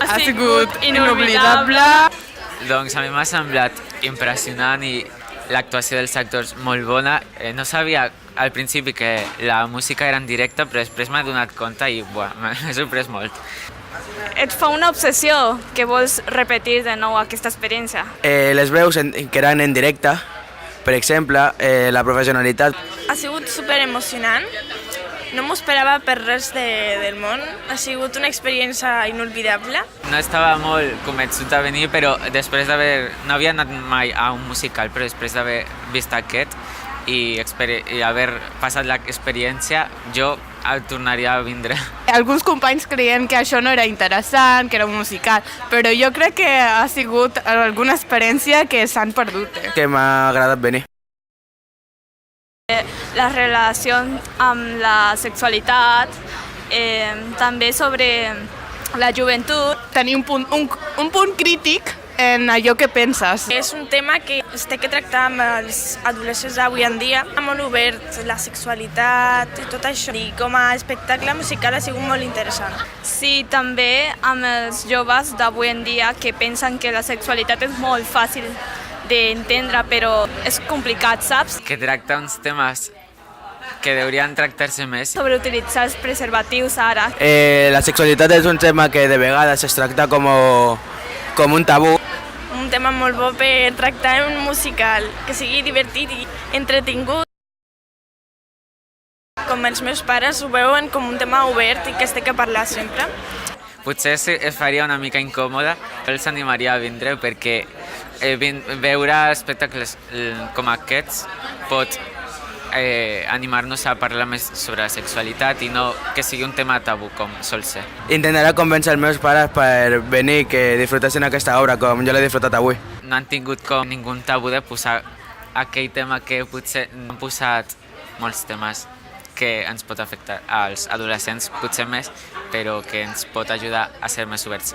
Ha sigut inoblidable. Doncs a mi m'ha semblat impressionant i l'actuació dels actors molt bona. No sabia al principi que la música era en directe, però després m'he donat compte i m'ha sorprès molt. Et fa una obsessió que vols repetir de nou aquesta experiència. Les veus que eren en directe, per exemple, la professionalitat. Ha sigut superemocionant. No m'ho esperava per res del món. Ha sigut una experiència inolvidable. No estava molt convençut de venir, però després d'haver... No havia anat mai a un musical, però després d'haver vist aquest i haver passat l'experiència, jo tornaria a vindre. Alguns companys creien que això no era interessant, que era un musical, però jo crec que ha sigut alguna experiència que s'han perdut. Que m'ha agradat venir. La relació amb la sexualitat, també sobre la joventut. Tenir un punt crític en allò que penses. És un tema que es té que tractar amb els adolescents d'avui en dia. Molt obert, la sexualitat i tot això. I com a espectacle musical ha sigut molt interessant. Sí, també amb els joves d'avui en dia que pensen que la sexualitat és molt fàcil d'entendre, però és complicat, saps? Que tracta uns temes que deurien tractar-se més. Sobre utilitzar els preservatius ara. La sexualitat és un tema que de vegades es tracta com un tabú. Un tema molt bo per tractar en un musical, que sigui divertit i entretingut. Com els meus pares ho veuen com un tema obert i que es té que parlar sempre. Potser es faria una mica incòmoda, però els animaria a vindre perquè veure espectacles com aquests pot animar-nos a parlar més sobre la sexualitat i no que sigui un tema tabú com sol ser. Intentaré convèncer els meus pares per venir que disfrutessin aquesta obra com jo l'he disfrutat avui. No han tingut com ningú tabú de posar aquell tema que potser no han posat molts temes que ens pot afectar als adolescents, potser més, però que ens pot ajudar a ser més oberts.